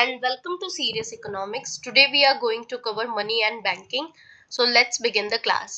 and welcome to Serious Economics. Today we are going to cover money and banking. So let's begin the class.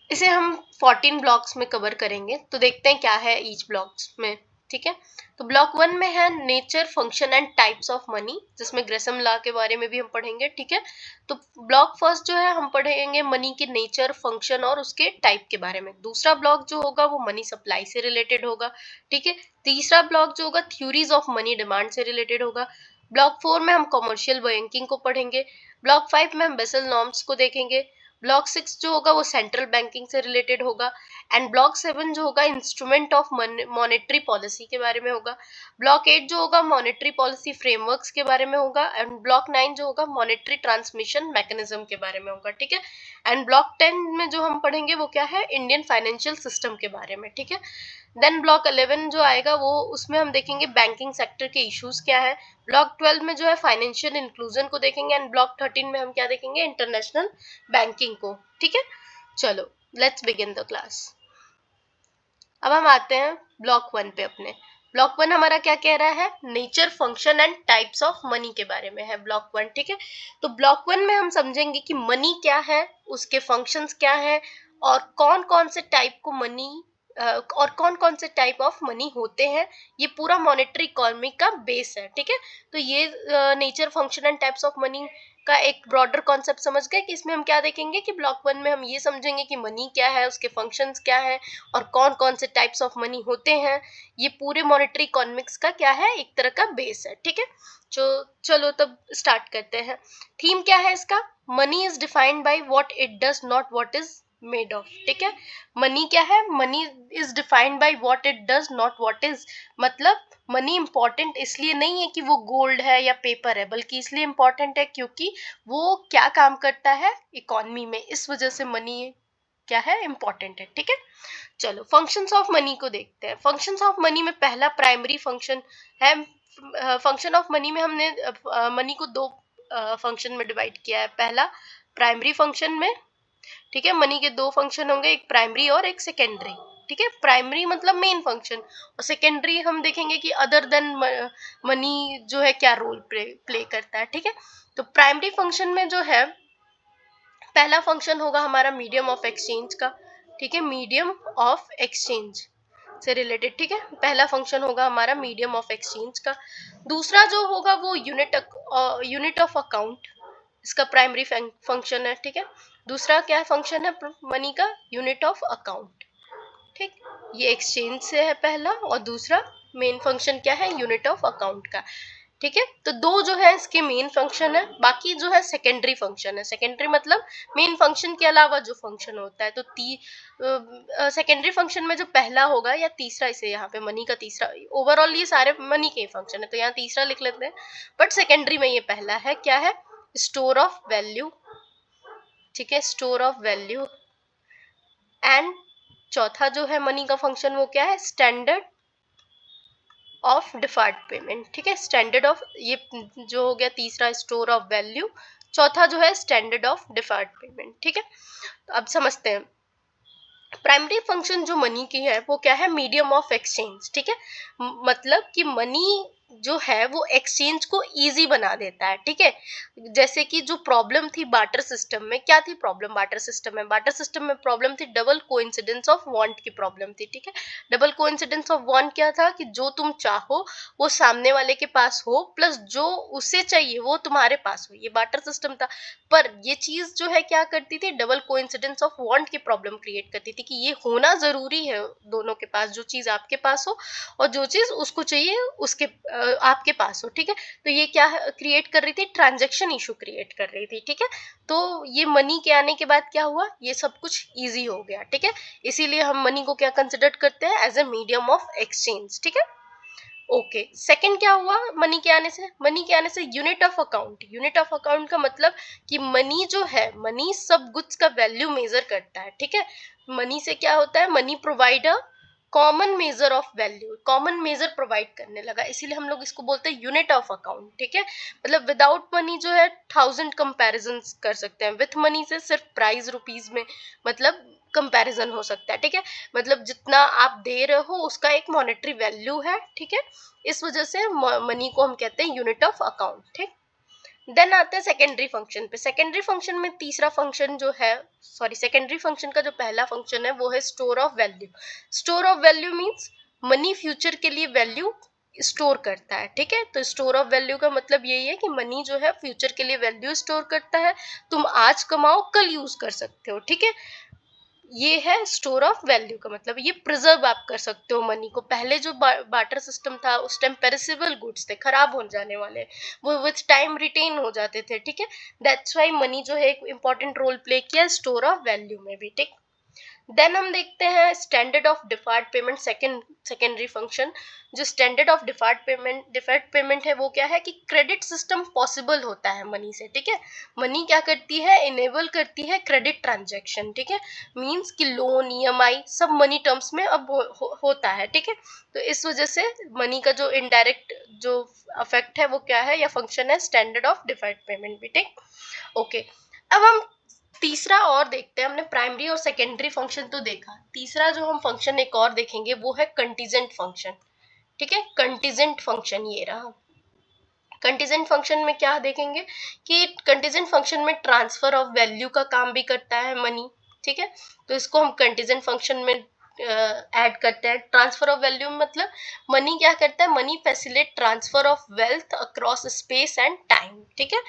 इसे हम 14 blocks में cover करेंगे, तो देखते हैं क्या है ईच ब्लॉक्स में. ठीक है, तो ब्लॉक 1 में है nature, function and types of money, जिसमें ग्रेसम लॉ के बारे में भी हम पढ़ेंगे. ठीक है, तो ब्लॉक फर्स्ट जो है हम पढ़ेंगे मनी के नेचर, फंक्शन और उसके टाइप के बारे में. दूसरा ब्लॉक जो होगा वो मनी सप्लाई से रिलेटेड होगा. ठीक है, तीसरा ब्लॉक जो होगा थ्योरीज ऑफ मनी डिमांड से रिलेटेड होगा. ब्लॉक 4 में हम कमर्शियल बैंकिंग को पढ़ेंगे. ब्लॉक 5 में हम बेसल नॉर्म्स को देखेंगे. ब्लॉक 6 जो होगा वो सेंट्रल बैंकिंग से रिलेटेड होगा. एंड ब्लॉक 7 जो होगा इंस्ट्रूमेंट ऑफ मॉनेटरी पॉलिसी के बारे में होगा. ब्लॉक 8 जो होगा मॉनेटरी पॉलिसी फ्रेमवर्क्स के बारे में होगा. एंड ब्लॉक 9 जो होगा मॉनेटरी ट्रांसमिशन मैकेनिज्म के बारे में होगा. ठीक है, एंड ब्लॉक 10 में जो हम पढ़ेंगे वो क्या है, इंडियन फाइनेंशियल सिस्टम के बारे में. ठीक है, देन ब्लॉक 11 जो आएगा वो उसमें हम देखेंगे बैंकिंग सेक्टर के इश्यूज क्या है. ब्लॉक 12 में जो है फाइनेंशियल इंक्लूजन को देखेंगे. एंड ब्लॉक 13 में हम क्या देखेंगे, इंटरनेशनल बैंकिंग को. ठीक है, चलो लेट्स बिगिन द क्लास. अब हम आते हैं ब्लॉक 1 पे अपने. ब्लॉक 1 हमारा क्या कह रहा है, nature, function and types of money के बारे में है ब्लॉक 1. ठीक है, तो ब्लॉक 1 में हम समझेंगे कि मनी क्या है, उसके फंक्शंस क्या है, और कौन कौन से टाइप को मनी और कौन कौन से टाइप ऑफ मनी होते हैं. ये पूरा मॉनेटरी इकोनॉमी का बेस है. ठीक है, तो ये nature, function and types of money का एक ब्रॉडर कॉन्सेप्ट समझ गए कि इसमें हम क्या देखेंगे कि ब्लॉक 1 में हम ये समझेंगे कि मनी क्या है, उसके फंक्शंस क्या है और कौन कौन से टाइप्स ऑफ मनी होते हैं. ये पूरे मॉनेटरी इकोनॉमिक्स का क्या है, एक तरह का बेस है. ठीक है, चलो तब स्टार्ट करते हैं. थीम क्या है इसका, money is defined by what it does, not what is made of. ठीक है, मनी क्या है, money is defined by what it does, not what is. मतलब मनी इंपॉर्टेंट इसलिए नहीं है कि वो गोल्ड है या पेपर है, बल्कि इसलिए इंपॉर्टेंट है क्योंकि वो क्या काम करता है इकोनॉमी में. इस वजह से मनी क्या है, इंपॉर्टेंट है. ठीक है, चलो फंक्शंस ऑफ मनी को देखते हैं. फंक्शंस ऑफ मनी में पहला प्राइमरी फंक्शन है. फंक्शन ऑफ मनी में हमने मनी को दो फंक्शन में डिवाइड किया है. पहला प्राइमरी फंक्शन में, ठीक है, मनी के दो फंक्शन होंगे, एक प्राइमरी और एक सेकेंडरी. ठीक है, प्राइमरी मतलब मेन फंक्शन, और सेकेंडरी हम देखेंगे कि अदर देन मनी जो है क्या रोल प्ले करता है. ठीक है, तो प्राइमरी फंक्शन में जो है पहला फंक्शन होगा हमारा मीडियम ऑफ एक्सचेंज का. ठीक है, मीडियम ऑफ एक्सचेंज से रिलेटेड. ठीक है, पहला फंक्शन होगा हमारा मीडियम ऑफ एक्सचेंज का. दूसरा जो होगा वो यूनिट ऑफ अकाउंट, इसका प्राइमरी फंक्शन है. ठीक है, दूसरा क्या फंक्शन है मनी का, यूनिट ऑफ अकाउंट. ठीक, ये एक्सचेंज से है पहला, और दूसरा मेन फंक्शन क्या है, यूनिट ऑफ अकाउंट का. ठीक है, तो दो जो है इसके मेन फंक्शन है, बाकी जो है सेकेंडरी फंक्शन है. सेकेंडरी मतलब मेन फंक्शन के अलावा जो फंक्शन होता है. तो सेकेंडरी फंक्शन में जो पहला होगा या तीसरा, इसे यहाँ पे मनी का तीसरा, ओवरऑल ये सारे मनी के फंक्शन है तो यहाँ तीसरा लिख लेते हैं, बट सेकेंडरी में ये पहला है. क्या है, स्टोर ऑफ वैल्यू. ठीक है, स्टोर ऑफ वैल्यू. एंड चौथा जो है मनी का फंक्शन वो क्या है, स्टैंडर्ड ऑफ डिफर्ड पेमेंट. ठीक है, स्टैंडर्ड ऑफ, ये जो हो गया तीसरा स्टोर ऑफ वैल्यू, चौथा जो है स्टैंडर्ड ऑफ डिफर्ड पेमेंट. ठीक है, तो अब समझते हैं प्राइमरी फंक्शन जो मनी की है वो क्या है, मीडियम ऑफ एक्सचेंज. ठीक है, मतलब कि मनी जो है वो एक्सचेंज को इजी बना देता है. ठीक है, जैसे कि जो प्रॉब्लम थी बार्टर सिस्टम में, क्या थी प्रॉब्लम बार्टर सिस्टम में, बार्टर सिस्टम में प्रॉब्लम थी डबल कोइंसिडेंस ऑफ वांट की प्रॉब्लम थी. ठीक है, डबल कोइंसिडेंस ऑफ वांट क्या था कि जो तुम चाहो वो सामने वाले के पास हो, प्लस जो उसे चाहिए वो तुम्हारे पास हो. ये बार्टर सिस्टम था, पर ये चीज जो है क्या करती थी, डबल कोइंसिडेंस ऑफ वांट की प्रॉब्लम क्रिएट करती थी कि ये होना जरूरी है दोनों के पास, जो चीज आपके पास हो और जो चीज उसको चाहिए उसके आपके पास हो. ठीक है, तो ये क्या क्रिएट कर रही थी, ट्रांजैक्शन इशू क्रिएट कर रही थी. ठीक है, तो ये मनी के आने के बाद क्या हुआ, ये सब कुछ इजी हो गया. ठीक है, इसीलिए हम मनी को क्या कंसिडर करते हैं, as a medium of exchange. ठीक है, ओके. सेकंड क्या हुआ मनी के आने से, मनी के आने से unit of account. Unit of account का मतलब कि मनी जो है, मनी सब गुड्स का वैल्यू मेजर करता है. ठीक है, मनी से क्या होता है, money provide a common measure of value, common measure provide करने लगा, इसीलिए हम लोग इसको बोलते हैं यूनिट ऑफ अकाउंट. ठीक है, मतलब विदाउट मनी जो है 1000 कंपैरिजन कर सकते हैं, विथ मनी से सिर्फ प्राइस रुपीज में मतलब कंपैरिजन हो सकता है, ठीक है। मतलब जितना आप दे रहे हो उसका एक मॉनेटरी वैल्यू है, ठीक है। इस वजह से मनी को हम कहते हैं यूनिट ऑफ अकाउंट, ठीक। देन आते हैं सेकेंडरी फंक्शन पे। सेकेंडरी फंक्शन में तीसरा फंक्शन जो है, सॉरी, सेकेंडरी फंक्शन का जो पहला फंक्शन है वो है store of value. Store of value means money future के लिए वैल्यू स्टोर करता है, ठीक है। तो स्टोर ऑफ वैल्यू का मतलब यही है कि मनी जो है फ्यूचर के लिए वैल्यू स्टोर करता है। तुम आज कमाओ कल यूज कर सकते हो, ठीक है। ये है स्टोर ऑफ वैल्यू का मतलब, ये प्रिजर्व आप कर सकते हो मनी को। पहले जो बार्टर सिस्टम था उस टाइम पेरिसेबल गुड्स थे, खराब हो जाने वाले, वो विथ टाइम रिटेन हो जाते थे, ठीक है। दैट्स वाई मनी जो है एक इंपॉर्टेंट रोल प्ले किया स्टोर ऑफ वैल्यू में भी, ठीक। देन हम देखते हैं standard of deferred payment, secondary function. जो स्टैंडर्ड ऑफ डिफर्ड पेमेंट है वो क्या है कि क्रेडिट सिस्टम पॉसिबल होता है मनी से, ठीक है। मनी क्या करती है, इनेबल करती है क्रेडिट ट्रांजैक्शन, ठीक है। मींस कि लोन, ईएमआई सब मनी टर्म्स में अब होता है, ठीक है। तो इस वजह से मनी का जो इनडायरेक्ट जो अफेक्ट है वो क्या है, या फंक्शन है स्टैंडर्ड ऑफ डिफर्ड पेमेंट भी, ठीक। ओके, अब हम तीसरा और देखते हैं। हमने प्राइमरी और सेकेंडरी फंक्शन तो देखा, तीसरा जो हम फंक्शन एक और देखेंगे वो है कंटीजेंट फंक्शन, ठीक है। कंटीजेंट फंक्शन ये रहा। कंटीजेंट फंक्शन में क्या देखेंगे कि कंटीजेंट फंक्शन में ट्रांसफर ऑफ वैल्यू का काम भी करता है मनी, ठीक है। तो इसको हम कंटीजेंट फंक्शन में ऐड करते हैं। ट्रांसफर ऑफ वैल्यू मतलब मनी क्या करता है, money facilitate transfer of wealth across space and time, ठीक है।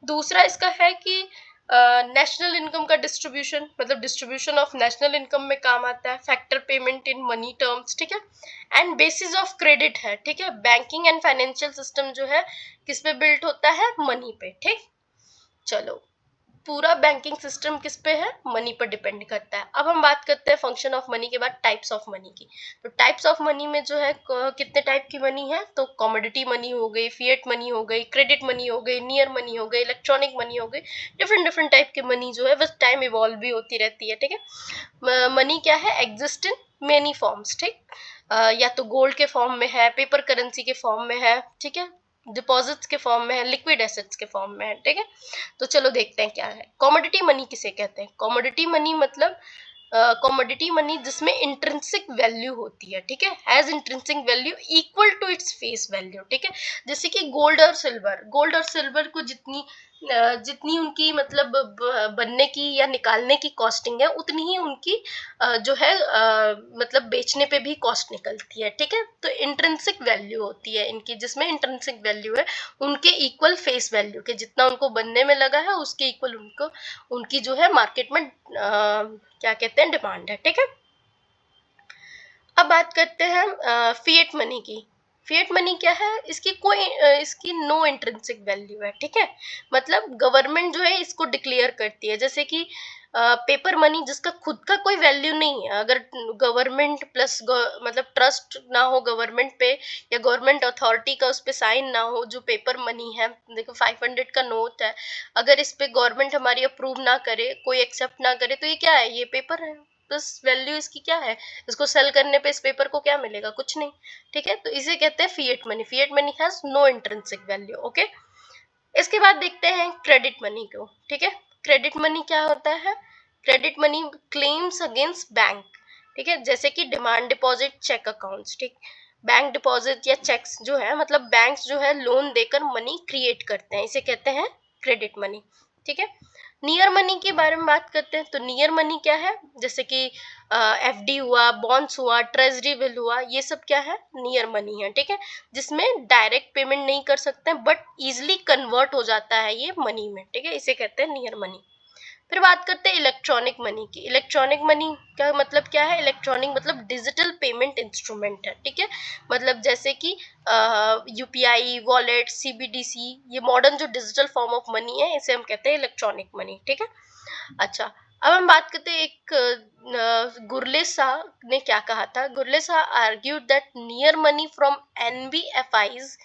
दूसरा इसका है कि नेशनल इनकम का डिस्ट्रीब्यूशन, मतलब डिस्ट्रीब्यूशन ऑफ नेशनल इनकम में काम आता है। Factor payment in money terms, ठीक है। एंड बेसिस ऑफ क्रेडिट है, ठीक है। बैंकिंग एंड फाइनेंशियल सिस्टम जो है किस पे बिल्ट होता है, मनी पे, ठीक। चलो, पूरा बैंकिंग सिस्टम किस पे है, मनी पर डिपेंड करता है। अब हम बात करते हैं फंक्शन ऑफ मनी के बाद टाइप्स ऑफ मनी की। तो टाइप्स ऑफ मनी में जो है कितने टाइप की मनी है, तो कमोडिटी मनी हो गई, फिएट मनी हो गई, क्रेडिट मनी हो गई, नियर मनी हो गई, इलेक्ट्रॉनिक मनी हो गई। डिफरेंट डिफरेंट टाइप की मनी जो है विद टाइम इवॉल्व भी होती रहती है, ठीक है। मनी क्या है, एग्जिस्ट इन मेनी फॉर्म्स, ठीक। या तो गोल्ड के फॉर्म में है, पेपर करेंसी के फॉर्म में है, ठीक है, डिपॉजिट्स के फॉर्म में है, लिक्विड एसेट्स के फॉर्म में है, ठीक है। तो चलो देखते हैं क्या है कमोडिटी मनी। किसे कहते हैं कमोडिटी मनी, मतलब कमोडिटी मनी जिसमें इंट्रिंसिक वैल्यू होती है, ठीक है, has intrinsic value equal to its face value, ठीक है। जैसे कि गोल्ड और सिल्वर को जितनी उनकी मतलब बनने की या निकालने की कॉस्टिंग है उतनी ही उनकी जो है मतलब बेचने पे भी कॉस्ट निकलती है, ठीक है। तो इंट्रिंसिक वैल्यू होती है इनकी, जिसमें इंट्रिंसिक वैल्यू है उनके इक्वल फेस वैल्यू के, जितना उनको बनने में लगा है उसके इक्वल उनको उनकी जो है मार्केट में क्या कहते हैं, डिमांड है, ठीक है। अब बात करते हैं फिएट मनी की। फिएट मनी क्या है, इसकी नो इंट्रिंसिक वैल्यू है, ठीक है। मतलब गवर्नमेंट जो है इसको डिक्लेयर करती है। जैसे कि पेपर मनी जिसका खुद का कोई वैल्यू नहीं है, अगर गवर्नमेंट प्लस मतलब ट्रस्ट ना हो गवर्नमेंट पे, या गवर्नमेंट अथॉरिटी का उस पे साइन ना हो, जो पेपर मनी है, देखो 500 का नोट है, अगर इस पे गवर्नमेंट हमारी अप्रूव ना करे, कोई एक्सेप्ट ना करे, तो ये क्या है, ये पेपर है, प्लस वैल्यू इसकी क्या है, इसको सेल करने पे इस पेपर को क्या मिलेगा, कुछ नहीं, ठीक है। तो इसे कहते हैं fiat money. Fiat money has no intrinsic value, okay. इसके बाद देखते हैं क्रेडिट मनी को, ठीक है। क्रेडिट मनी क्या होता है, credit money claims against bank, ठीक है, जैसे कि डिमांड डिपॉजिट, चेक अकाउंट्स, ठीक। बैंक डिपॉजिट या चेक्स जो है, मतलब बैंक्स जो है लोन देकर मनी क्रिएट करते हैं, इसे कहते हैं क्रेडिट मनी, ठीक है। नियर मनी के बारे में बात करते हैं। तो नियर मनी क्या है, जैसे कि एफडी हुआ, बॉन्ड्स हुआ, ट्रेजरी बिल हुआ, ये सब क्या है, नियर मनी है, ठीक है। जिसमें डायरेक्ट पेमेंट नहीं कर सकते हैं बट इजिली कन्वर्ट हो जाता है ये मनी में, ठीक है, इसे कहते हैं नियर मनी। फिर बात करते हैं इलेक्ट्रॉनिक मनी की। इलेक्ट्रॉनिक मनी का मतलब क्या है, इलेक्ट्रॉनिक मतलब डिजिटल पेमेंट इंस्ट्रूमेंट है, ठीक है। मतलब जैसे कि यूपीआई, वॉलेट, सीबीडीसी, ये मॉडर्न जो डिजिटल फॉर्म ऑफ मनी है, इसे हम कहते हैं इलेक्ट्रॉनिक मनी, ठीक है। अच्छा, अब हम बात करते हैं एक गुरले शाह ने क्या कहा था। Gurley Shaw argued that near money from NBFIs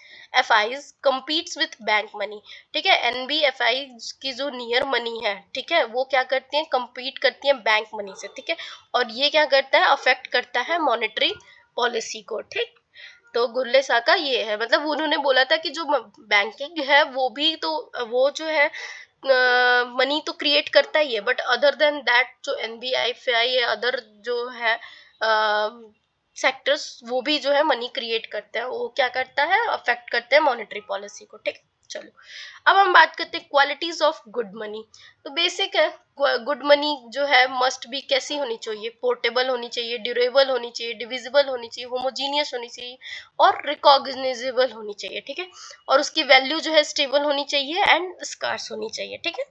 competes with bank money, ठीक है। एनबीएफआई की जो नियर मनी है, ठीक है, वो क्या करती है, कम्पीट करती है बैंक मनी से, ठीक है। और ये क्या करता है, अफेक्ट करता है मॉनेटरी पॉलिसी को, ठीक। तो गुरले शाह का ये है, मतलब उन्होंने बोला था कि जो बैंकिंग है वो भी तो वो जो है मनी तो क्रिएट करता ही है, बट अदर देन दैट जो एनबीएफआई है, अदर जो है सेक्टर्स, वो भी जो है मनी क्रिएट करते हैं। वो क्या करता है, अफेक्ट करते हैं मॉनेटरी पॉलिसी को। ठीक, चलो अब हम बात करते हैं क्वालिटीज ऑफ गुड मनी। तो बेसिक है, गुड मनी जो है मस्ट बी कैसी होनी चाहिए, पोर्टेबल होनी चाहिए, ड्यूरेबल होनी चाहिए, डिविजिबल होनी चाहिए, होमोजीनियस होनी चाहिए और रिकॉग्निजेबल होनी चाहिए। ठीक है, और उसकी वैल्यू जो है स्टेबल होनी चाहिए एंड स्कार्स होनी चाहिए। ठीक है,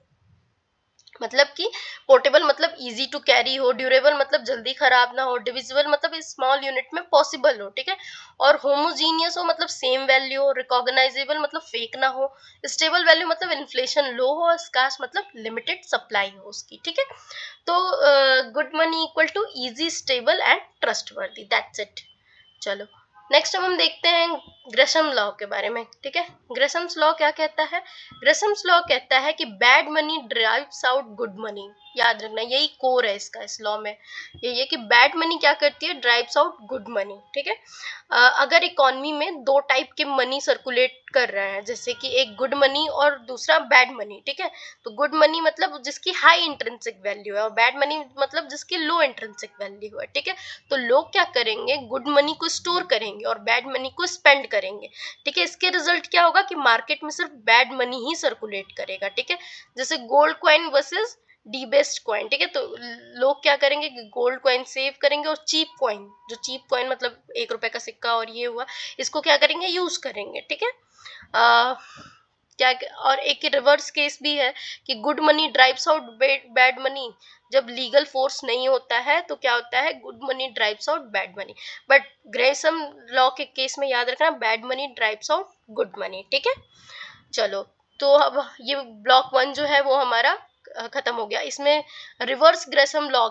मतलब कि पोर्टेबल मतलब इजी टू कैरी हो, ड्यूरेबल मतलब जल्दी खराब ना हो, डिविजिबल मतलब स्मॉल यूनिट में पॉसिबल हो। ठीक है, और होमोजीनियस हो मतलब सेम वैल्यू हो, रिकॉग्नाइजेबल मतलब फेक ना हो, स्टेबल वैल्यू मतलब इन्फ्लेशन लो हो, स्कार्स मतलब लिमिटेड सप्लाई हो उसकी। ठीक है, तो good money equal to easy, stable and trustworthy, that's it. चलो नेक्स्ट अब हम देखते हैं ग्रेशम लॉ के बारे में। ठीक है, ग्रेशम्स लॉ क्या कहता है, ग्रेशम्स लॉ कहता है कि bad money drives out good money. याद रखना, यही कोर है इसका, इस लॉ में यही है कि बैड मनी क्या करती है, ड्राइव्स आउट गुड मनी। ठीक है, अगर इकोनॉमी में दो टाइप के मनी सर्कुलेट कर रहे हैं, जैसे कि एक गुड मनी और दूसरा बैड मनी। ठीक है, तो गुड मनी मतलब जिसकी हाई इंट्रिंसिक वैल्यू है और बैड मनी मतलब जिसकी लो इंट्रिंसिक वैल्यू है। ठीक है, तो लोग क्या करेंगे, गुड मनी को स्टोर करेंगे और बैड मनी को स्पेंड करेंगे। ठीक है, इसके रिजल्ट क्या होगा कि मार्केट में सिर्फ बैड मनी ही सर्कुलेट करेगा। ठीक है, जैसे गोल्ड कॉइन वर्सेस डीबेस्ड कॉइन। ठीक है, तो लोग क्या करेंगे, गोल्ड कॉइन सेव करेंगे और चीप कॉइन, जो चीप कॉइन मतलब 1 रुपए का सिक्का और ये हुआ, इसको क्या करेंगे, यूज करेंगे। ठीक है, क्या, और एक रिवर्स केस भी है कि good money drives out bad money. जब लीगल फोर्स नहीं होता है तो क्या होता है, good money drives out bad money. But Gresham law के केस में याद रखना, bad money drives out good money. ठीक है, चलो तो अब ये ब्लॉक 1 जो है वो हमारा खत्म हो गया। इसमें reverse Gresham law,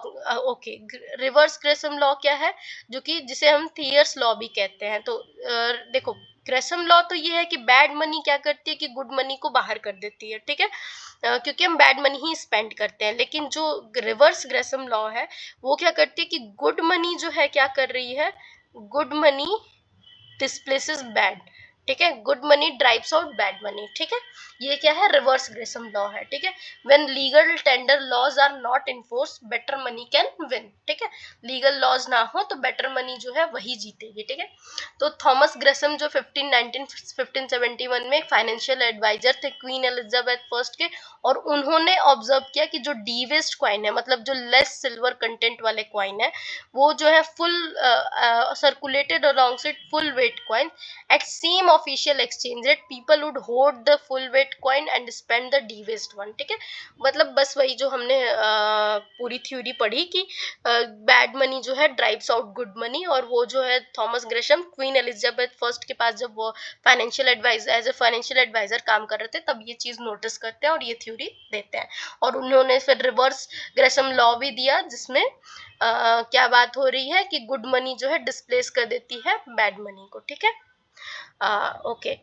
okay, reverse Gresham law क्या है, जो कि जिसे हम थियर्स लॉ भी कहते हैं। तो देखो, ग्रेसम लॉ तो ये है कि बैड मनी क्या करती है कि गुड मनी को बाहर कर देती है। ठीक है, क्योंकि हम बैड मनी ही स्पेंड करते हैं। लेकिन जो रिवर्स ग्रेसम लॉ है वो क्या करती है कि गुड मनी जो है क्या कर रही है, गुड मनी डिस्प्लेसेस बैड। ठीक है, good money drives out bad money. ठीक है, ये क्या है, रिवर्स ग्रेसम लॉ है। ठीक है, when legal tender laws are not enforce, better money can win. ठीक है, लीगल लॉज ना हो तो बेटर मनी जो है वही जीतेगी। ठीक है, तो थॉमस ग्रेसम जो 1571 में फाइनेंशियल एडवाइजर थे क्वीन एलिजाबेथ फर्स्ट के, और उन्होंने ऑब्जर्व किया कि जो डीवेस्ट क्वाइन है, मतलब जो लेस सिल्वर कंटेंट वाले क्वाइन है, वो जो है full circulated alongside full weight coin at same official exchange rate, people would hoard the full weight coin and spend the debased one। ठीक है, मतलब बस वही जो हमने पूरी थ्योरी पढ़ी कि बैड मनी जो है ड्राइव्स आउट गुड मनी, और वो जो है Thomas Gresham Queen Elizabeth first के पास जब वो financial adviser, as a financial adviser काम कर रहे थे, तब ये चीज नोटिस करते हैं और ये थ्योरी देते हैं। और उन्होंने फिर रिवर्स ग्रेशम लॉ भी दिया, जिसमें क्या बात हो रही है कि गुड मनी जो है डिस्प्लेस कर देती है बैड मनी को। ठीक है, ओके,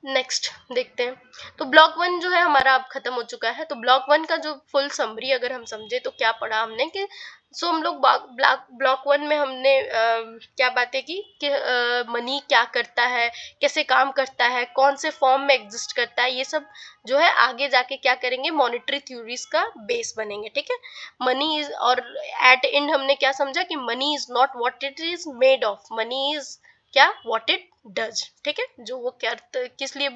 नेक्स्ट देखते हैं। तो ब्लॉक 1 जो है हमारा अब खत्म हो चुका है। तो ब्लॉक 1 का जो फुल समरी अगर हम समझे तो क्या पढ़ा हमने कि सो हम लोग ब्लॉक 1 में हमने क्या बातें की कि मनी क्या करता है, कैसे काम करता है, कौन से फॉर्म में एग्जिस्ट करता है, ये सब जो है आगे जाके क्या करेंगे, मॉनेटरी थ्योरीज का बेस बनेंगे। ठीक है, मनी इज, और एट एंड हमने क्या समझा कि money is not what it is made of, money is क्या, व्हाट इट डज। ठीक है, जो वो किस लिए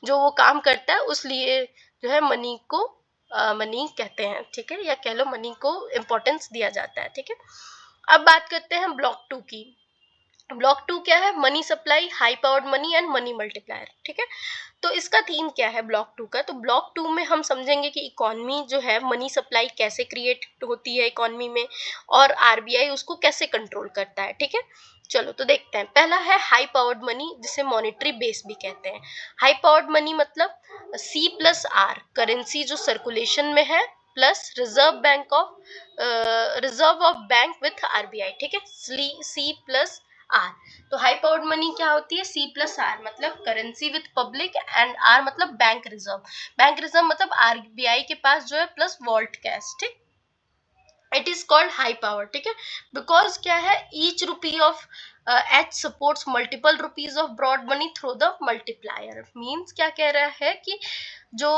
जो वो काम करता है उस लिए जो है मनी को मनी कहते हैं। ठीक है, या कह लो मनी को इम्पोर्टेंस दिया जाता है। ठीक है, अब बात करते हैं ब्लॉक 2 की। ब्लॉक 2 क्या है, money supply, high powered money and money multiplier. ठीक है, तो इसका थीम क्या है ब्लॉक 2 का, तो ब्लॉक 2 में हम समझेंगे कि इकोनॉमी जो है मनी सप्लाई कैसे क्रिएट होती है इकोनॉमी में, और आरबीआई उसको कैसे कंट्रोल करता है। ठीक है, चलो तो देखते हैं। पहला है हाई पावर्ड मनी, जिसे मॉनेटरी बेस भी कहते हैं। हाई पावर्ड मनी मतलब सी प्लस आर, करेंसी जो सर्कुलेशन में है, plus reserve of bank with RBI. ठीक है, सी प्लस आर। तो हाई पावर्ड मनी क्या होती है, सी प्लस आर मतलब currency with public, and R मतलब बैंक रिजर्व। बैंक रिजर्व मतलब आरबीआई के पास जो है प्लस वॉल्ट कैश। ठीक, it is called high power. ठीक है, बिकॉज क्या है, each rupee of H supports multiple rupees of broad money through the multiplier. Means क्या कह रहा है कि जो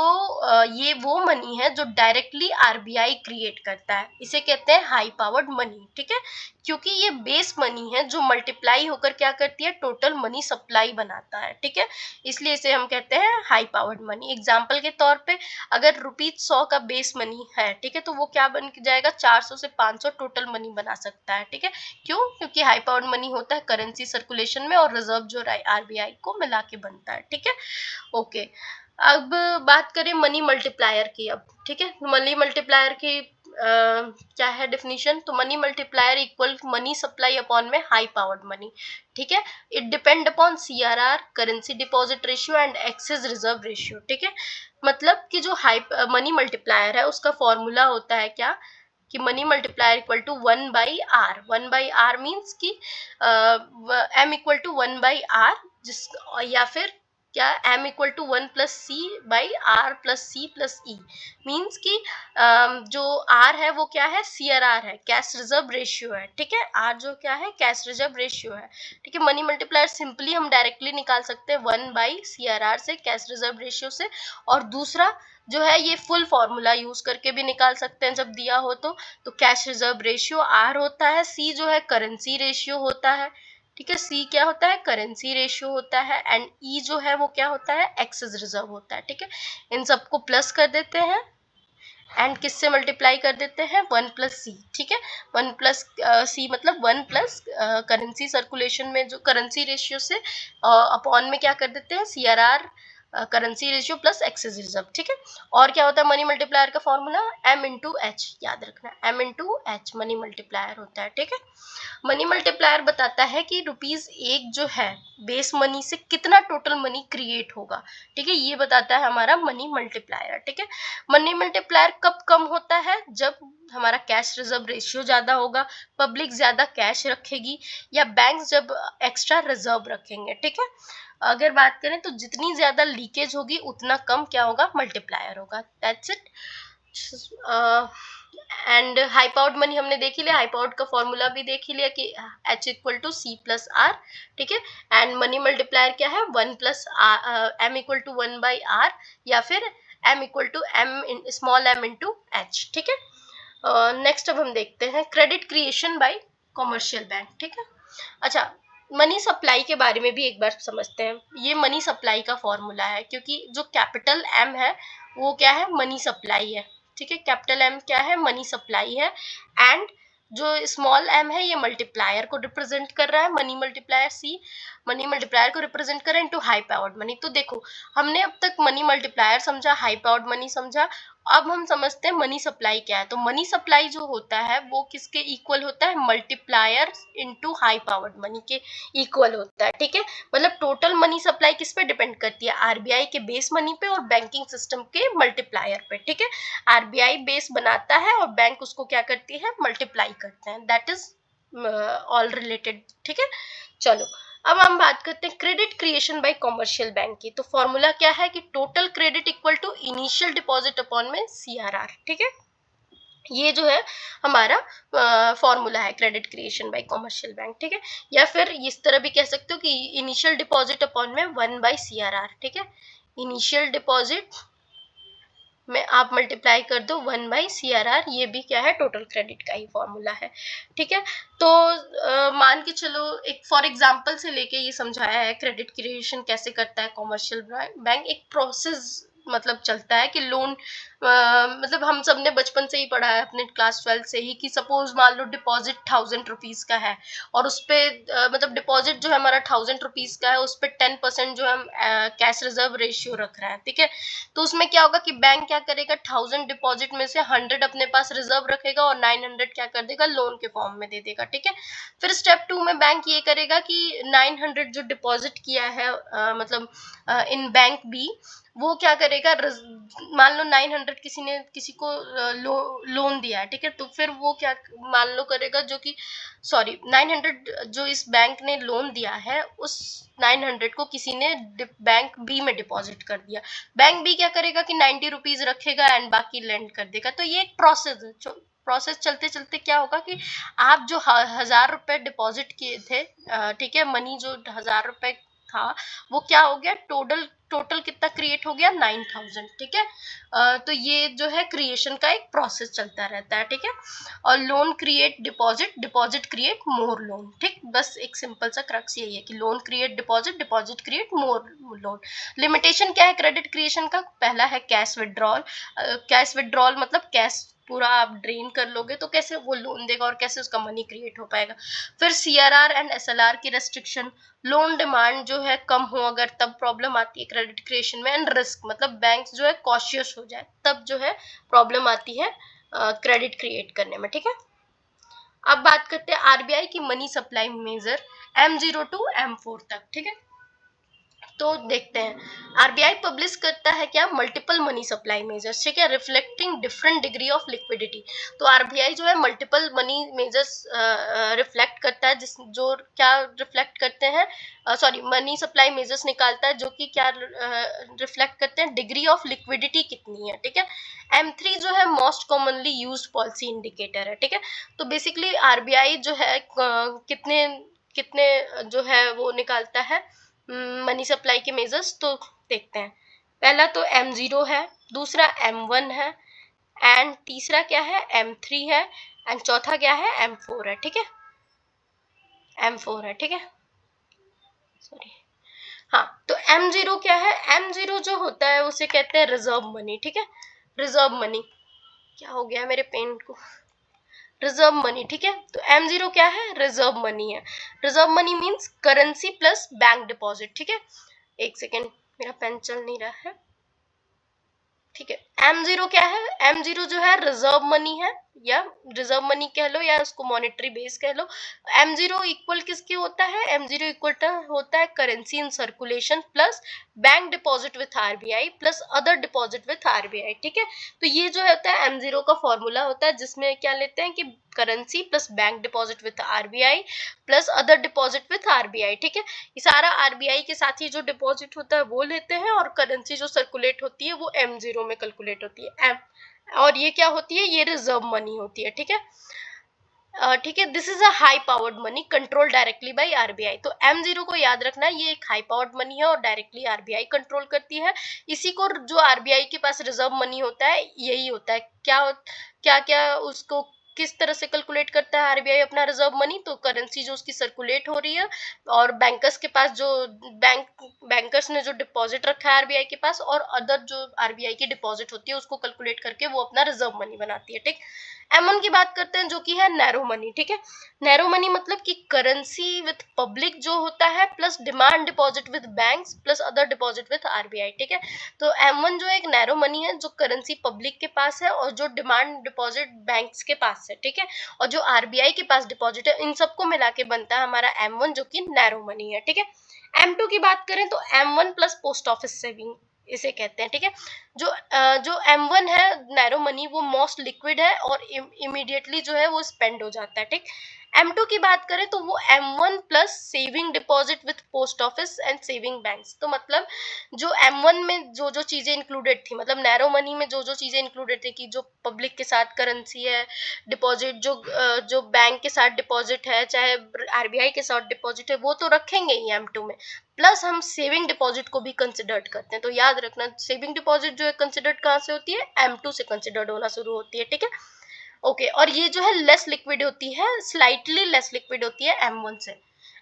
ये वो मनी है जो डायरेक्टली आरबीआई क्रिएट करता है, इसे कहते हैं हाई पावर्ड मनी। ठीक है, क्योंकि ये बेस मनी है जो मल्टीप्लाई होकर क्या करती है, टोटल मनी सप्लाई बनाता है। ठीक है, इसलिए इसे हम कहते हैं हाई पावर्ड मनी। एग्जाम्पल के तौर पे अगर ₹100 का बेस मनी है, ठीक है, तो वो क्या बन जाएगा, 400 से 500 टोटल मनी बना सकता है। ठीक है, क्यों? क्योंकि हाई पावर्ड मनी होता है करेंसी सर्कुलेशन में और रिजर्व जो आरबीआई को मिला के बनता है। ठीक है, ओके। अब बात करें मनी मल्टीप्लायर की। अब ठीक है, मनी मल्टीप्लायर की क्या है डेफिनेशन, तो money multiplier equal money supply upon में हाई पावर्ड मनी। ठीक है, it depend upon CRR, currency deposit ratio and excess reserve ratio. ठीक है, मतलब कि जो हाई मनी मल्टीप्लायर है उसका फॉर्मूला होता है क्या, कि money multiplier equal to 1/r। 1/r means कि m इक्वल टू 1/r, जिस या फिर क्या m equal to 1+c/r+c+e। Means कि जो r है वो क्या है, CRR है, कैश रिजर्व रेशियो है। ठीक है, r जो क्या है, कैश रिजर्व रेशियो है। ठीक है, मनी मल्टीप्लायर सिंपली हम डायरेक्टली निकाल सकते हैं 1/CRR से, कैश रिजर्व रेशियो से। और दूसरा जो है ये फुल फॉर्मूला यूज करके भी निकाल सकते हैं जब दिया हो तो कैश रिजर्व रेशियो r होता है, c जो है करेंसी रेशियो होता है। ठीक है, सी क्या होता है, करेंसी रेशियो होता है, एंड ई जो है वो क्या होता है, एक्सेस रिजर्व होता है। ठीक है, इन सबको प्लस कर देते हैं एंड किससे मल्टीप्लाई कर देते हैं, 1+c। ठीक है, 1+c मतलब 1+ करेंसी सर्कुलेशन में जो करेंसी रेशियो से अपॉन में क्या कर देते हैं, CRR currency ratio plus excess reserve. ठीक है, और क्या होता है मनी मल्टीप्लायर का फॉर्मूला, m×h, याद रखना, m×h मनी मल्टीप्लायर होता है। ठीक है, मनी मल्टीप्लायर बताता है कि ₹1 जो है बेस मनी से कितना टोटल मनी क्रिएट होगा। ठीक है, ये बताता है हमारा मनी मल्टीप्लायर। ठीक है, मनी मल्टीप्लायर कब कम होता है, जब हमारा कैश रिजर्व रेशियो ज्यादा होगा, पब्लिक ज्यादा कैश रखेगी, या बैंक्स जब एक्स्ट्रा रिजर्व रखेंगे। ठीक है, अगर बात करें तो जितनी ज्यादा लीकेज होगी उतना कम क्या होगा, मल्टीप्लायर होगा। That's it. And high powered money हमने देख ही लिया, हाई पावर्ड का फॉर्मूला भी देख ही लिया कि h इक्वल टू c+r। ठीक है, एंड मनी मल्टीप्लायर क्या है, 1+m इक्वल टू 1/r, या फिर m equal to small m into h। ठीक है, नेक्स्ट अब हम देखते हैं credit creation by commercial bank. ठीक है, अच्छा, मनी सप्लाई के बारे में भी एक बार समझते हैं। ये मनी सप्लाई का फॉर्मूला है, क्योंकि जो कैपिटल M है वो क्या है, मनी सप्लाई है। ठीक है, कैपिटल M क्या है, मनी सप्लाई है, एंड जो स्मॉल m है ये मल्टीप्लायर को रिप्रेजेंट कर रहा है, money multiplier C money multiplier को रिप्रेजेंट कर रहा है इनटू हाई पावर्ड मनी। तो देखो, हमने अब तक मनी मल्टीप्लायर समझा, हाई पावर्ड मनी समझा, अब हम समझते हैं मनी सप्लाई क्या है। तो मनी सप्लाई जो होता है वो किसके इक्वल होता है, multiplier into high powered money के इक्वल होता है। ठीक है, मतलब टोटल मनी सप्लाई किस पे डिपेंड करती है, आरबीआई के बेस मनी पे और बैंकिंग सिस्टम के मल्टीप्लायर पे। ठीक है, आरबीआई बेस बनाता है और बैंक उसको क्या करती है, मल्टीप्लाई करते हैं। That is all related. ठीक है, चलो अब हम बात करते हैं credit creation by commercial bank की। तो फॉर्मूला क्या है कि total credit equal to initial deposit upon में CRR। ठीक है, ये जो है हमारा फॉर्मूला है credit creation by commercial bank. ठीक है, या फिर इस तरह भी कह सकते हो कि इनिशियल डिपॉजिट अपॉन में 1/CRR। ठीक है, इनिशियल डिपॉजिट में आप मल्टीप्लाई कर दो 1/CRR, ये भी क्या है, टोटल क्रेडिट का ही फॉर्मूला है। ठीक है, तो मान के चलो एक फॉर एग्जांपल से लेके ये समझाया है क्रेडिट क्रिएशन कैसे करता है कॉमर्शियल बैंक। एक प्रोसेस मतलब चलता है कि लोन मतलब हम सब ने बचपन से ही पढ़ा है अपने क्लास 12 से ही, कि सपोज मान लो डिपॉजिट 1000 रुपीज का है, और उस पे मतलब डिपॉजिट जो है हमारा 1000 रुपीज का है, उस पे 10% जो हम कैश रिजर्व रेशियो रख रहे हैं। ठीक है, तो उसमें क्या होगा कि बैंक क्या करेगा, 1000 डिपॉजिट में से 100 अपने पास रिजर्व रखेगा और 900 क्या कर देगा, लोन के फॉर्म में दे देगा। ठीक है, फिर स्टेप 2 में बैंक ये करेगा कि 900 जो डिपॉजिट किया है मतलब इन बैंक बी, वो क्या करेगा, मान लो 900 किसी ने किसी को लोन दिया है। ठीक है, तो फिर वो क्या मान लो करेगा, जो कि सॉरी 900 जो इस बैंक ने लोन दिया है, उस 900 को किसी ने बैंक बी में डिपॉजिट कर दिया। बैंक बी क्या करेगा कि 90 रुपीज रखेगा एंड बाकी लेंड कर देगा। तो ये एक प्रोसेस है, प्रोसेस चलते चलते क्या होगा कि आप जो 1000 रुपए डिपॉजिट किए थे, ठीक है, मनी जो 1000 रुपए था वो क्या हो गया, टोटल टोटल कितना क्रिएट हो गया, 9000, ठीक है। तो ये जो है क्रिएशन का एक प्रोसेस चलता रहता है, ठीक है। और loan create deposit, deposit create more loan, ठीक। बस एक सिंपल सा क्रक्स यही है कि loan create deposit, deposit create more loan. Limitation क्या है क्रेडिट क्रिएशन का, पहला है कैश विड्रॉल। कैश विड्रॉल मतलब कैश पूरा आप ड्रेन कर लोगे तो कैसे वो लोन देगा और कैसे उसका मनी क्रिएट हो पाएगा। फिर सीआरआर एंड एसएलआर की रेस्ट्रिक्शन, लोन डिमांड जो है कम हो अगर तब प्रॉब्लम आती है क्रेडिट क्रिएशन में। एंड रिस्क मतलब बैंक जो है कॉशियस हो जाए तब जो है प्रॉब्लम आती है क्रेडिट क्रिएट करने में, ठीक है। अब बात करते हैं आरबीआई की money supply major M0 to M4 तक, ठीक है। तो देखते हैं आरबीआई पब्लिश करता है क्या, मल्टीपल मनी सप्लाई मेजर्स, ठीक है, reflecting different degree of liquidity. तो आरबीआई जो है मल्टीपल मनी मेजर्स रिफ्लेक्ट करता है, जिस जो क्या रिफ्लेक्ट करते हैं, सॉरी मनी सप्लाई मेजर्स निकालता है जो कि क्या रिफ्लेक्ट करते हैं, डिग्री ऑफ लिक्विडिटी कितनी है, ठीक है। M3 जो है most commonly used policy indicator है, ठीक है। तो बेसिकली आरबीआई जो है कितने कितने जो है वो निकालता है मनी सप्लाई के मेजर्स, तो देखते हैं। पहला तो M0 है, दूसरा M1 है, एंड तीसरा क्या है, M3 है, एंड चौथा क्या है, M4 है, ठीक है। M4 है, ठीक है, सॉरी। हाँ, तो M0 क्या है, M0 जो होता है उसे कहते हैं रिजर्व मनी, ठीक है। रिजर्व मनी, क्या हो गया मेरे पेन को, रिजर्व मनी, ठीक है। तो M0 क्या है, रिजर्व मनी है। Reserve money means currency plus bank deposit, ठीक है। एक सेकेंड, मेरा पेन चल नहीं रहा है, ठीक है। M0 क्या है, M0 जो है रिजर्व मनी है, या रिजर्व मनी कह लो या उसको मॉनेटरी बेस कह लो। M0 इक्वल किसके होता है, M0 इक्वल होता है currency in circulation plus bank deposit with RBI plus other deposit with RBI, ठीक है। तो ये जो होता है M0 का फॉर्मूला होता है, जिसमें क्या लेते हैं कि currency plus bank deposit with RBI plus other deposit with RBI, ठीक है। ये सारा आरबीआई के साथ ही जो डिपॉजिट होता है वो लेते हैं, और करेंसी जो सर्कुलेट होती है वो M0 में कैलकुलेट होती है। और ये क्या होती है, ये रिजर्व मनी होती है, ठीक है। ठीक है, this is a high powered money control directly by RBI. तो M0 को याद रखना, ये एक हाई पावर्ड मनी है और डायरेक्टली आरबीआई कंट्रोल करती है। इसी को जो आरबीआई के पास रिजर्व मनी होता है यही होता है। क्या क्या उसको किस तरह से कैलकुलेट करता है आरबीआई अपना रिजर्व मनी, तो करेंसी जो उसकी सर्कुलेट हो रही है और बैंकर्स के पास जो बैंकर्स ने जो डिपॉजिट रखा है आरबीआई के पास, और अदर जो आरबीआई की डिपॉजिट होती है उसको कैलकुलेट करके वो अपना रिजर्व मनी बनाती है, ठीक। M1 की बात करते हैं जो कि है नैरो मनी, ठीक है। नैरो मनी मतलब कि करेंसी विथ पब्लिक जो होता है plus demand deposit with banks plus other deposit with RBI, ठीक है। तो M1 जो एक नैरो मनी है जो करेंसी पब्लिक के पास है और जो डिमांड डिपॉजिट बैंक्स के पास है, ठीक है। और जो आरबीआई के पास डिपॉजिट है, इन सबको मिला के बनता है हमारा M1 जो कि नैरो मनी है, ठीक है। M2 की बात करें तो M1 plus post office saving इसे कहते हैं, ठीक है। जो M1 है नैरो मनी वो मोस्ट लिक्विड है और इमीडिएटली जो है वो स्पेंड हो जाता है, ठीक। M2 की बात करें तो वो M1 plus saving deposit with post office and saving banks. तो मतलब जो M1 में जो जो चीजें इंक्लूडेड थी, मतलब नैरो मनी में जो जो चीजें इंक्लूडेड थी कि जो पब्लिक के साथ करेंसी है, डिपॉजिट जो बैंक के साथ डिपॉजिट है, चाहे आरबीआई के साथ डिपॉजिट है, वो तो रखेंगे ही M2 में। प्लस हम सेविंग डिपॉजिट को भी कंसिडर्ड करते हैं। तो याद रखना सेविंग डिपॉजिट जो है कंसिडर्ड कहाँ से होती है, M2 से कंसिडर्ड होना शुरू होती है, ठीक है। ओके, और ये जो है लेस लिक्विड होती है, स्लाइटली लेस लिक्विड होती है M1 से।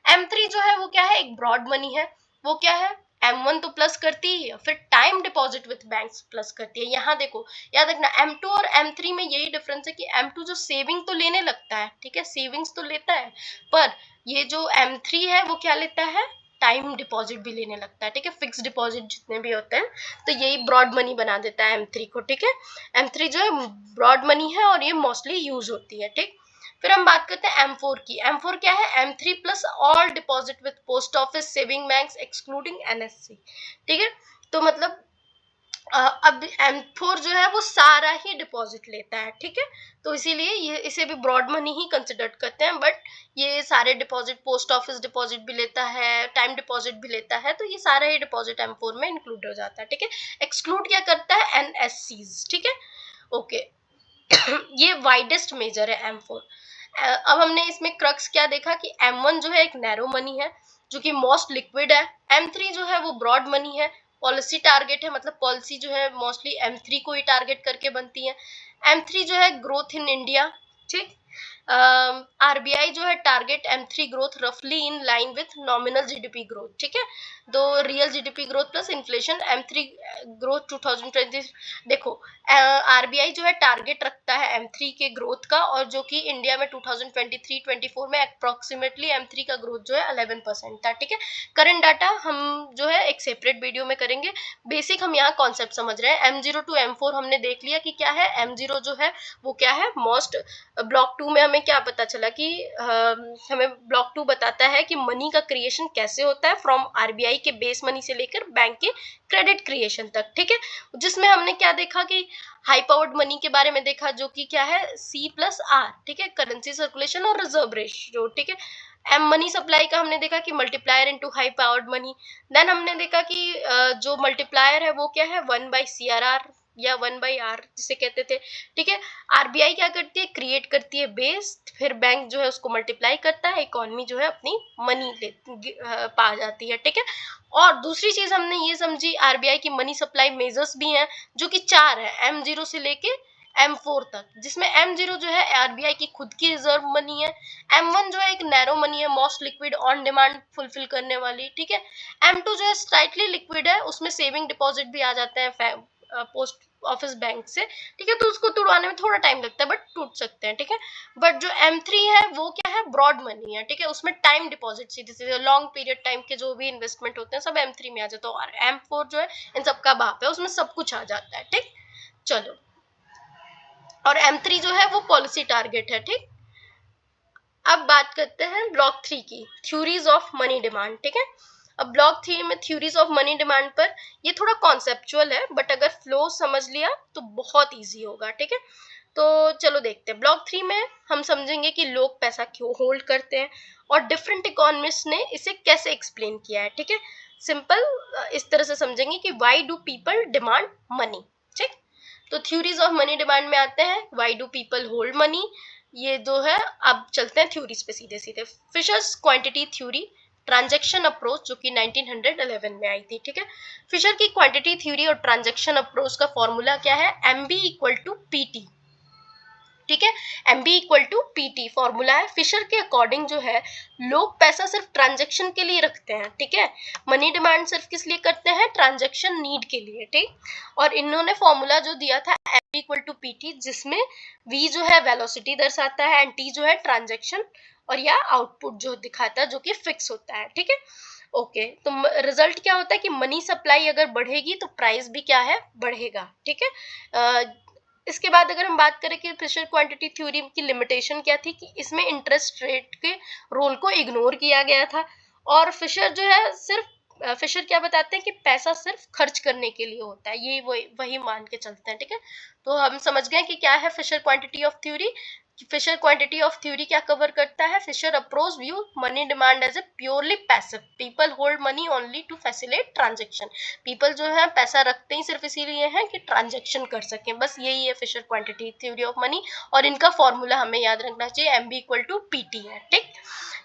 M3 जो है वो क्या है, एक ब्रॉड मनी है। वो क्या है, M1 तो प्लस करती है, फिर time deposit with banks plus करती है। यहाँ देखो याद रखना M2 और M3 में यही डिफरेंस है कि M2 जो सेविंग तो लेने लगता है, ठीक है, सेविंग्स तो लेता है, पर ये जो M3 है वो क्या लेता है, टाइम डिपॉजिट भी लेने लगता है, ठीक है। फिक्स डिपॉजिट जितने भी होते हैं, तो यही ब्रॉड मनी बना देता है M3 को, ठीक है। M3 जो है ब्रॉड मनी है और ये मोस्टली यूज होती है, ठीक। फिर हम बात करते हैं M4 की। M4 क्या है, M3 plus all deposit with post office saving banks excluding NSC, ठीक है। तो मतलब अब M4 जो है वो सारा ही डिपॉजिट लेता है, ठीक है। तो इसीलिए ये इसे भी ब्रॉड मनी ही कंसिडर करते हैं, बट ये सारे डिपॉजिट पोस्ट ऑफिस डिपॉजिट भी लेता है, टाइम डिपॉजिट भी लेता है, तो ये सारा ही डिपॉजिट M4 में इंक्लूड हो जाता है, ठीक है। एक्सक्लूड क्या करता है, एनएससीज, ठीक है। ओके ये वाइडेस्ट मेजर है M4। अब हमने इसमें क्रक्स क्या देखा कि M1 जो है एक नैरो मनी है जो कि मोस्ट लिक्विड है, M3 जो है वो ब्रॉड मनी है, पॉलिसी टारगेट है, मतलब पॉलिसी जो है मोस्टली M3 को ही टारगेट करके बनती है। M3 जो है ग्रोथ इन इंडिया, ठीक। आरबीआई जो है टारगेट M3 ग्रोथ रफली in line with nominal GDP growth, ठीक है। दो real GDP growth plus inflation M3 growth 2020। देखो आरबीआई जो है टारगेट रखता है M3 के ग्रोथ का, और जो कि इंडिया में 2023-24 में अप्रोक्सीमेटली M3 का ग्रोथ जो है 11% था, ठीक है। करंट डाटा हम जो है एक सेपरेट वीडियो में करेंगे, बेसिक हम यहाँ कॉन्सेप्ट समझ रहे हैं। M0 to M4 हमने देख लिया कि क्या है। M0 जो है वो क्या है, मोस्ट। ब्लॉक 2 में हमें क्या पता चला कि हमें ब्लॉक 2 बताता है कि मनी का क्रिएशन कैसे होता है फ्रॉम आरबीआई के बेस मनी से लेकर बैंक के क्रेडिट क्रिएशन तक, ठीक है। जिसमें हमने क्या देखा कि हाई पावर्ड मनी के बारे में देखा, जो कि क्या है C+R, ठीक है, करेंसी सर्कुलेशन और रिजर्व रेशियो, ठीक है। एम मनी सप्लाई का हमने देखा कि multiplier into high powered money. Then हमने देखा कि जो मल्टीप्लायर है वो क्या है 1/CRR या 1/R जिसे कहते थे, ठीक है। आरबीआई क्या करती है, क्रिएट करती है बेस, फिर बैंक जो है उसको मल्टीप्लाई करता है, इकोनॉमी जो है अपनी मनी पा जाती है, ठीक है। और दूसरी चीज हमने ये समझी, आरबीआई की मनी सप्लाई मेजर्स भी हैं जो कि 4 है, M0 से लेके M4 तक, जिसमें M0 जो है आरबीआई की खुद की रिजर्व मनी है, M1 जो है एक नैरो मनी है, most liquid on demand fulfil करने वाली, ठीक है। M2 जो है स्लाइटली लिक्विड है, उसमें सेविंग डिपॉजिट भी आ जाते हैं पोस्ट ऑफिस बैंक से, ठीक है। तो उसको तुड़वाने में थोड़ा टाइम लगता है बट टूट सकते हैं, ठीक है। बट जो M3 है वो क्या है, ब्रॉड मनी है, ठीक है। उसमें टाइम डिपॉजिट सीधे सीधे लॉन्ग पीरियड टाइम के जो भी इन्वेस्टमेंट होते हैं सब M3 में आ जाता है, और M4 जो है इन सबका बाप है, उसमें सब कुछ आ जाता है, ठीक। चलो, और M3 जो है वो पॉलिसी टारगेट है, ठीक। अब बात करते हैं ब्लॉक 3 की, थ्योरीज ऑफ मनी डिमांड, ठीक है। अब ब्लॉक 3 में थ्योरीज ऑफ मनी डिमांड पर ये थोड़ा कॉन्सेप्चुअल है, बट अगर फ्लो समझ लिया तो बहुत इजी होगा, ठीक है। तो चलो देखते हैं। ब्लॉक 3 में हम समझेंगे कि लोग पैसा क्यों होल्ड करते हैं और डिफरेंट इकोनॉमिस्ट ने इसे कैसे एक्सप्लेन किया है, ठीक है। सिंपल इस तरह से समझेंगे कि why do people demand money, ठीक। तो थ्योरीज ऑफ मनी डिमांड में आते हैं, why do people hold money, ये जो है। अब चलते हैं थ्योरीज पे सीधे सीधे। Fisher's quantity theory, transaction approach जो कि 1911 में आई थी, ठीक है। फिशर की क्वांटिटी थ्योरी और ट्रांजैक्शन अप्रोच का फॉर्मूला क्या है, MB इक्वल टू PT, ठीक है। MB equal to PT formula है। फिशर के अकॉर्डिंग जो है लोग पैसा सिर्फ ट्रांजैक्शन के लिए रखते हैं, ठीक है। मनी डिमांड सिर्फ किस लिए करते हैं, ट्रांजैक्शन नीड के लिए, ठीक। और इन्होंने फॉर्मूला जो दिया था MB इक्वल टू PT, जिसमें V जो है वेलोसिटी दर्शाता है एंड T जो है ट्रांजैक्शन और या आउटपुट जो दिखाता है, जो कि फिक्स होता है, ठीक है। ओके, तो रिजल्ट क्या होता है कि मनी सप्लाई अगर बढ़ेगी तो प्राइस भी क्या है, बढ़ेगा, ठीक है। इसके बाद अगर हम बात करें कि फिशर क्वांटिटी थ्योरी की लिमिटेशन क्या थी, कि इसमें इंटरेस्ट रेट के रोल को इग्नोर किया गया था, और फिशर जो है सिर्फ फिशर क्या बताते हैं कि पैसा सिर्फ खर्च करने के लिए होता है, ये वही मान के चलते हैं, ठीक है। तो हम समझ गए कि क्या है Fisher quantity of theory. Fisher quantity of theory क्या कवर करता है, Fisher approach view money demand as a purely passive, people hold money only to facilitate transaction, people जो है पैसा रखते ही सिर्फ इसीलिए है कि ट्रांजैक्शन कर सकें, बस यही है Fisher quantity theory of money. और इनका फॉर्मूला हमें याद रखना चाहिए, MB इक्वल टू PT है, ठीक।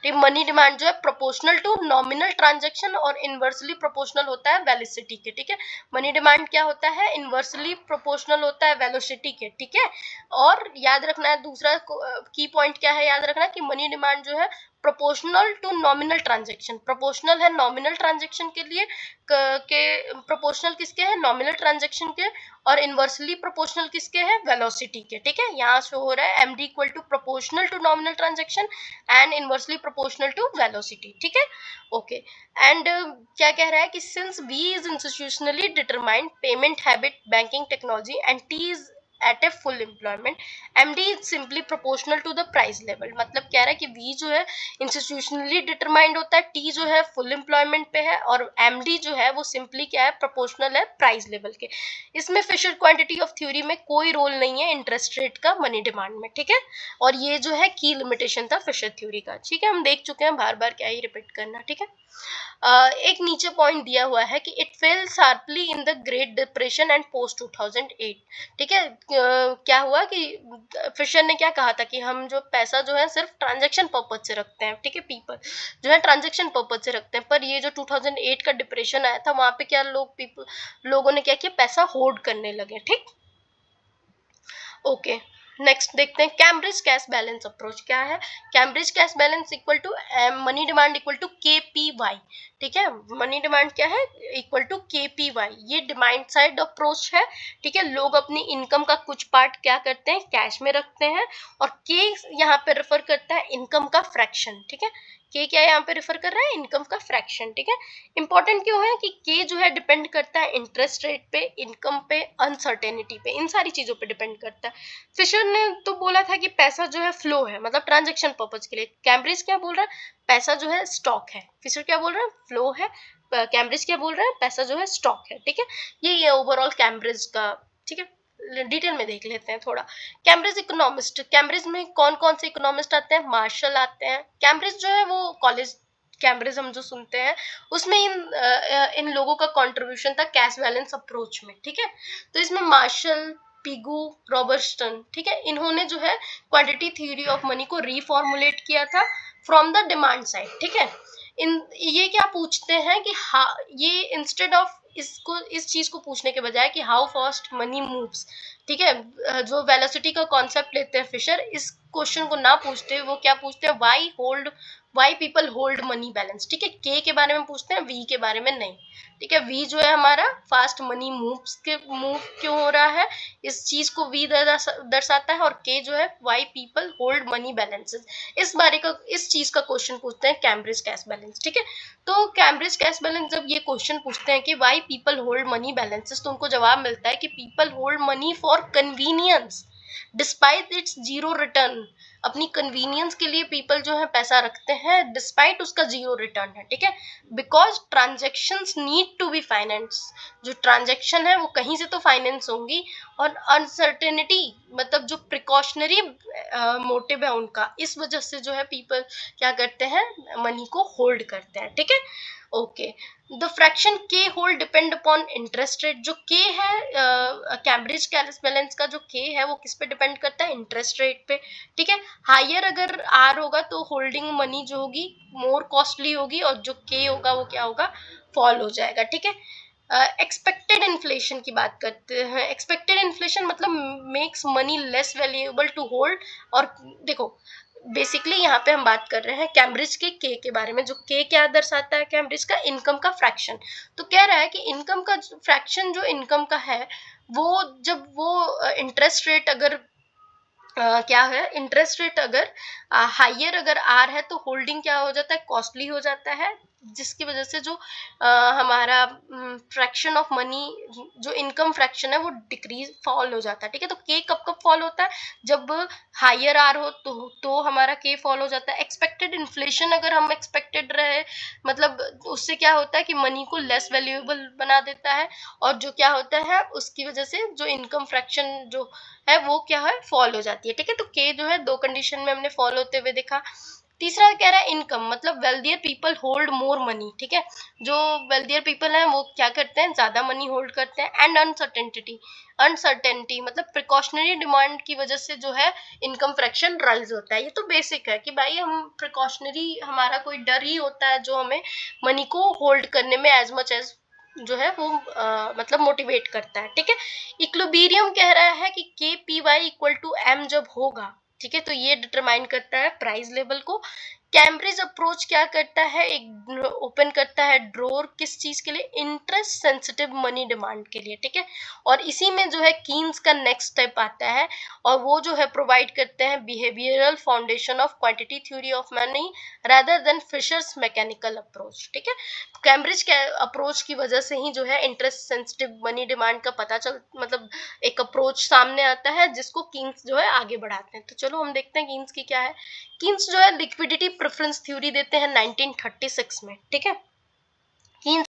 मनी डिमांड जो है प्रोपोर्शनल टू नॉमिनल ट्रांजैक्शन और इनवर्सली प्रोपोर्शनल होता है वेलोसिटी के, ठीक है। मनी डिमांड क्या होता है, इनवर्सली प्रोपोर्शनल होता है वेलोसिटी के, ठीक है। और याद रखना है दूसरा की पॉइंट क्या है, याद रखना कि मनी डिमांड जो है proportional to nominal transaction, proportional है नॉमिनल ट्रांजैक्शन के लिए, के प्रोपोर्शनल किसके है, नॉमिनल ट्रांजैक्शन के, और इनवर्सली प्रोपोर्शनल किसके है, वेलोसिटी के, ठीक है। यहाँ शो हो रहा है MD equal to proportional to nominal transaction and inversely proportional to velocity, ठीक है। ओके, एंड क्या कह रहा है कि since V is institutionally determined payment habit banking technology and T is at a full employment, MD is simply proportional to the price level, मतलब कह रहा है कि V जो है इंस्टीट्यूशनली डिटरमाइंड होता है, T जो है फुल एम्प्लॉयमेंट पे है, और MD जो है वो सिंपली क्या है, प्रोपोर्शनल है प्राइस लेवल के। इसमें फिशर क्वांटिटी ऑफ थ्योरी में कोई रोल नहीं है इंटरेस्ट रेट का मनी डिमांड में, ठीक है। और ये जो है की लिमिटेशन था फिशर थ्योरी का, ठीक है। हम देख चुके हैं, बार बार क्या ही रिपीट करना, ठीक है। एक नीचे पॉइंट दिया हुआ है कि it fail sharply in the great depression and post 2008, ठीक है। क्या हुआ कि फिशर ने क्या कहा था कि हम जो पैसा जो है सिर्फ ट्रांजैक्शन पर्पज से रखते हैं, ठीक है, पीपल जो है ट्रांजैक्शन पर्पज से रखते हैं। पर ये जो 2008 का डिप्रेशन आया था वहां पे क्या लोगों ने क्या किया, पैसा होल्ड करने लगे, ठीक। ओके, नेक्स्ट देखते हैं कैम्ब्रिज कैश बैलेंस अप्रोच क्या है। Cambridge cash balance equal to money demand equal to KPY, ठीक है। मनी डिमांड क्या है, इक्वल टू KPY, ये डिमांड साइड अप्रोच है, ठीक है। लोग अपनी इनकम का कुछ पार्ट क्या करते हैं, कैश में रखते हैं, और के यहाँ पे रेफर करता है इनकम का फ्रैक्शन, ठीक है। के क्या यहाँ पे रेफर कर रहा है, इनकम का फ्रैक्शन, ठीक है। इंपॉर्टेंट क्यों है कि के जो है डिपेंड करता है इंटरेस्ट रेट पे, इनकम पे, अनसर्टेनिटी पे, इन सारी चीजों पे डिपेंड करता है। फिशर ने तो बोला था कि पैसा जो है फ्लो है, मतलब ट्रांजैक्शन पर्पज के लिए। कैम्ब्रिज क्या बोल रहा है, पैसा जो है स्टॉक है। फिशर क्या बोल रहा है, फ्लो है। कैम्ब्रिज क्या बोल रहा है, पैसा जो है स्टॉक है, ठीक है। ये ओवरऑल कैम्ब्रिज का, ठीक है। डिटेल में देख लेते हैं थोड़ा। कैम्ब्रिज इकोनॉमिस्ट, कैम्ब्रिज में कौन कौन से इकोनॉमिस्ट आते हैं, मार्शल आते हैं। कैम्ब्रिज जो है वो कॉलेज, कैम्ब्रिज हम जो सुनते हैं उसमें इन लोगों का कंट्रीब्यूशन था कैश बैलेंस अप्रोच में, ठीक है। तो इसमें मार्शल, पिगू, रॉबर्टसन, ठीक है, इन्होंने जो है क्वांटिटी थ्योरी ऑफ मनी को रीफॉर्मुलेट किया था फ्रॉम द डिमांड साइड, ठीक है। ये क्या पूछते हैं कि ये इंस्टेड ऑफ इसको, इस चीज को पूछने के बजाय कि हाउ फास्ट मनी मूव्स, ठीक है, जो वेलोसिटी का कॉन्सेप्ट लेते हैं फिशर, इस क्वेश्चन को ना पूछते वो क्या पूछते हैं, why people hold money balance, ठीक है। के बारे में पूछते हैं, वी के बारे में नहीं, ठीक है। वी जो है हमारा फास्ट मनी मूव क्यों हो रहा है, इस चीज को वी दर्शाता है, और के जो है why people hold money balances, इस चीज का क्वेश्चन पूछते हैं कैम्ब्रिज कैश बैलेंस, ठीक है। तो कैम्ब्रिज कैश बैलेंस जब ये क्वेश्चन पूछते हैं कि why people hold money balances, तो उनको जवाब मिलता है कि people hold money for convenience despite it's zero return. अपनी कन्वीनियंस के लिए पीपल जो है पैसा रखते हैं डिस्पाइट उसका जीरो रिटर्न है, ठीक है। Because transactions need to be finance, जो ट्रांजेक्शन है वो कहीं से तो फाइनेंस होंगी, और अनसर्टेनिटी मतलब जो प्रिकॉशनरी मोटिव है उनका, इस वजह से जो है पीपल क्या करते हैं, मनी को होल्ड करते हैं, ठीक है। ओके, द फ्रैक्शन के hold depend upon interest rate. जो के है कैम्ब्रिज कैश बैलेंस का जो के है वो किस पे डिपेंड करता है, इंटरेस्ट रेट पे, ठीक है। हायर अगर आर होगा तो होल्डिंग मनी जो होगी मोर कॉस्टली होगी, और जो के होगा वो क्या होगा, फॉल हो जाएगा, ठीक है। एक्सपेक्टेड इन्फ्लेशन की बात करते हैं। एक्सपेक्टेड इन्फ्लेशन मतलब makes money less valuable to hold. और देखो बेसिकली यहाँ पे हम बात कर रहे हैं कैम्ब्रिज के बारे में। जो के क्या दर्शाता है, कैम्ब्रिज का इनकम का फ्रैक्शन। तो कह रहा है कि इनकम का फ्रैक्शन जो इनकम का है वो जब वो इंटरेस्ट रेट अगर क्या है, इंटरेस्ट रेट अगर हाइयर अगर आर है तो होल्डिंग क्या हो जाता है, कॉस्टली हो जाता है, जिसकी वजह से जो हमारा फ्रैक्शन ऑफ मनी, जो इनकम फ्रैक्शन है वो डिक्रीज फॉल हो जाता है, ठीक है। तो के कब कब फॉल होता है, जब हाइयर आर हो तो हमारा के फॉल हो जाता है। एक्सपेक्टेड इन्फ्लेशन अगर हम एक्सपेक्टेड रहे, मतलब उससे क्या होता है कि मनी को लेस वैल्यूएबल बना देता है, और जो क्या होता है उसकी वजह से जो इनकम फ्रैक्शन जो है वो क्या है, फॉल हो जाती है, ठीक है। तो के जो है दो कंडीशन में हमने फॉल होते हुए देखा। तीसरा कह रहा है इनकम, मतलब wealthier people hold more money, ठीक है। जो वेल्दियर पीपल हैं वो क्या करते हैं, ज्यादा मनी होल्ड करते हैं। एंड अनसर्टेनिटी मतलब प्रिकॉशनरी डिमांड की वजह से जो है इनकम फ्रैक्शन राइज होता है। ये तो बेसिक है कि भाई हम प्रिकॉशनरी, हमारा कोई डर ही होता है जो हमें मनी को होल्ड करने में एज मच एज जो है वो मतलब मोटिवेट करता है, ठीक है। इक्विलिब्रियम कह रहा है कि KPY इक्वल टू M जब होगा, ठीक है, तो ये डिटरमाइन करता है प्राइस लेवल को। कैम्ब्रिज अप्रोच क्या करता है, एक ओपन करता है ड्रोर किस चीज के लिए, इंटरेस्ट सेंसिटिव मनी डिमांड के लिए, ठीक है। और इसी में जो है कीन्स का नेक्स्ट स्टेप आता है, और वो जो है प्रोवाइड करते हैं behavioural foundation of quantity theory of money rather than Fisher's mechanical approach, ठीक है। कैम्ब्रिज के अप्रोच की वजह से ही जो है इंटरेस्ट सेंसिटिव मनी डिमांड का पता चल, मतलब एक अप्रोच सामने आता है जिसको कीन्स जो है आगे बढ़ाते हैं। तो चलो हम देखते हैं कीन्स की क्या है। कीन्स जो है लिक्विडिटी प्रेफरेंस थ्योरी देते हैं 1936 में, ठीक है। कीन्स